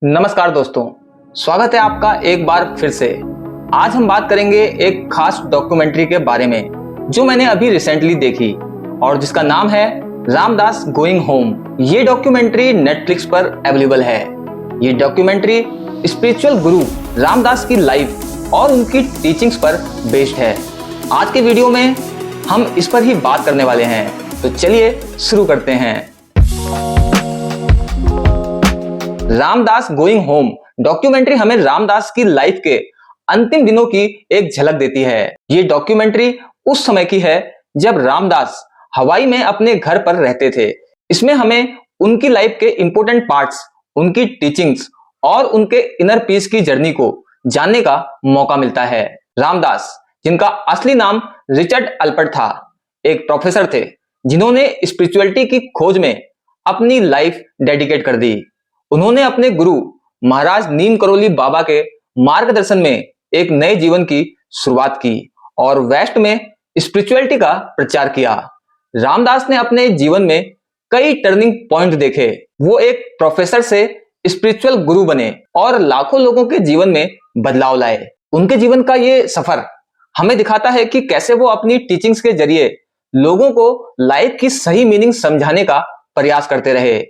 नमस्कार दोस्तों, स्वागत है आपका एक बार फिर से। आज हम बात करेंगे एक खास डॉक्यूमेंट्री के बारे में जो मैंने अभी रिसेंटली देखी और जिसका नाम है रामदास गोइंग होम। ये डॉक्यूमेंट्री नेटफ्लिक्स पर अवेलेबल है। ये डॉक्यूमेंट्री स्पिरिचुअल गुरु रामदास की लाइफ और उनकी टीचिंग्स पर बेस्ड है। आज के वीडियो में हम इस पर ही बात करने वाले हैं, तो चलिए शुरू करते हैं। रामदास गोइंग होम डॉक्यूमेंट्री हमें रामदास की लाइफ के अंतिम दिनों की एक झलक देती है। ये डॉक्यूमेंट्री उस समय की है जब रामदास हवाई में अपने घर पर रहते थे। इसमें हमें उनकी लाइफ के इंपॉर्टेंट पार्ट्स, उनकी टीचिंग्स और उनके इनर पीस की जर्नी को जानने का मौका मिलता है। रामदास, जिनका असली नाम रिचर्ड अल्पर्ट था, एक प्रोफेसर थे जिन्होंने स्पिरिचुअलिटी की खोज में अपनी लाइफ डेडिकेट कर दी। उन्होंने अपने गुरु महाराज नीम करोली बाबा के मार्गदर्शन में एक नए जीवन की शुरुआत की और वेस्ट में स्पिरिचुअलिटी का प्रचार किया। रामदास ने अपने जीवन में कई टर्निंग पॉइंट देखे। वो एक प्रोफेसर से स्पिरिचुअल गुरु बने और लाखों लोगों के जीवन में बदलाव लाए। उनके जीवन का ये सफर हमें दिखाता है कि कैसे वो अपनी टीचिंग्स के जरिए लोगों को लाइफ की सही मीनिंग समझाने का प्रयास करते रहे।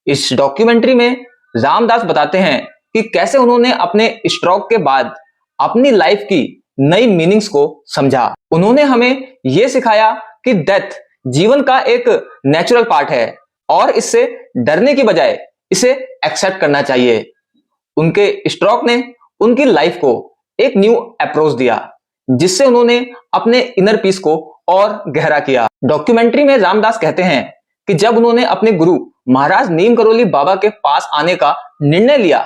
इस डॉक्यूमेंट्री में रामदास बताते हैं कि कैसे उन्होंने अपने स्ट्रोक के बाद अपनी लाइफ की नई मीनिंग्स को समझा। उन्होंने हमें यह सिखाया कि डेथ जीवन का एक नेचुरल पार्ट है और इससे डरने की बजाय इसे एक्सेप्ट करना चाहिए। उनके स्ट्रोक ने उनकी लाइफ को एक न्यू अप्रोच दिया, जिससे उन्होंने अपने इनर पीस को और गहरा किया। डॉक्यूमेंट्री में रामदास कहते हैं कि जब उन्होंने अपने गुरु महाराज नीम करोली बाबा के पास आने का निर्णय लिया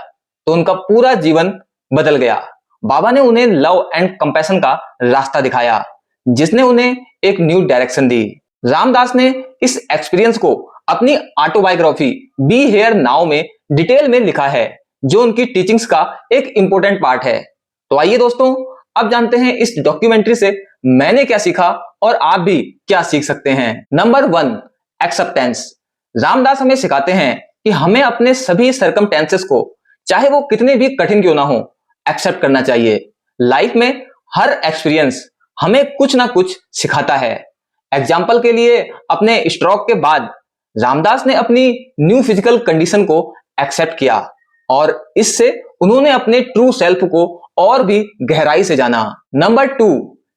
तो उनका पूरा जीवन बदल गया। बाबा ने उन्हें लव एंड कंपैशन का रास्ता दिखाया, जिसने उन्हें एक न्यू डायरेक्शन दी। रामदास ने इस एक्सपीरियंस को अपनी ऑटोबायोग्राफी बी हियर नाउ में डिटेल में लिखा है, जो उनकी टीचिंग्स का एक इंपॉर्टेंट पार्ट है। तो आइए दोस्तों, अब जानते हैं इस डॉक्यूमेंट्री से मैंने क्या सीखा और आप भी क्या सीख सकते हैं। Number 1, acceptance. रामदास हमें सिखाते हैं कि हमें अपने सभी सर्कमस्टेंसेस को, चाहे वो कितने भी कठिन क्यों ना हो, एक्सेप्ट करना चाहिए। लाइफ में हर एक्सपीरियंस हमें कुछ ना कुछ सिखाता है। एग्जाम्पल के लिए, अपने स्ट्रोक के बाद रामदास ने अपनी न्यू फिजिकल कंडीशन को एक्सेप्ट किया और इससे उन्होंने अपने ट्रू सेल्फ को और भी गहराई से जाना। Number 2,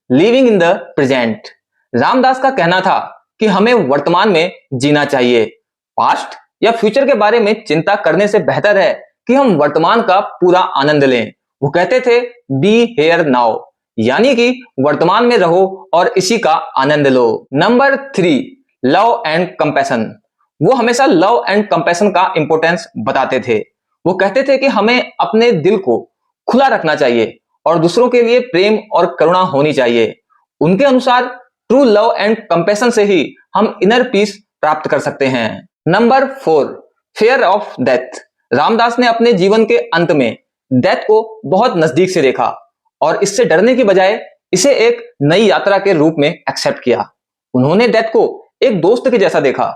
living in the present. Ramdas का कहना था कि हमें वर्तमान में जीना चाहिए। पास्ट या फ्यूचर के बारे में चिंता करने से बेहतर है कि हम वर्तमान का पूरा आनंद लें। वो कहते थे बी हियर नाउ, यानी कि वर्तमान में रहो और इसी का आनंद लो। Number 3, love and compassion. वो हमेशा लव एंड कंपैशन का इंपॉर्टेंस बताते थे। वो कहते थे कि हमें अपने दिल को खुला रखना चाहिए और दूसरों के लिए प्रेम और करुणा होनी चाहिए। उनके अनुसार ट्रू लव एंड कंपैशन से ही हम इनर पीस प्राप्त कर सकते हैं। Number 4, fear of death. Ramdas ने अपने जीवन के अंत में डेथ को बहुत नजदीक से देखा और इससे डरने की बजाय इसे एक नई यात्रा के रूप में एक्सेप्ट किया। उन्होंने डेथ को एक दोस्त के जैसा देखा,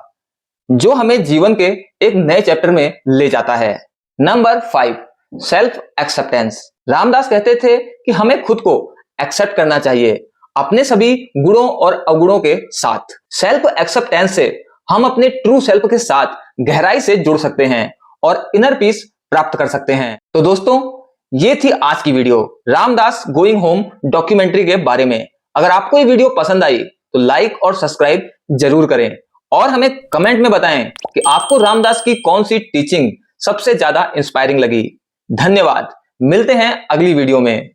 जो हमें जीवन के एक नए चैप्टर में ले जाता है। Number 5, self acceptance. रामदास कहते थे कि हमें खुद को एक्सेप्ट करना चाहिए, अपने सभी गुणों और अवगुणों के साथ। सेल्फ एक्सेप्टेंस से हम अपने ट्रू सेल्फ के साथ गहराई से जुड़ सकते हैं और इनर पीस प्राप्त कर सकते हैं। तो दोस्तों, ये थी आज की video Ramdas going home documentary के बारे में। अगर आपको ये वीडियो पसंद आई तो लाइक और सब्सक्राइब जरूर करें और हमें कमेंट में बताएं कि आपको रामदास की कौन सी टीचिंग सबसे ज्यादा इंस्पायरिंग लगी। धन्यवाद। मिलते हैं अगली वीडियो में।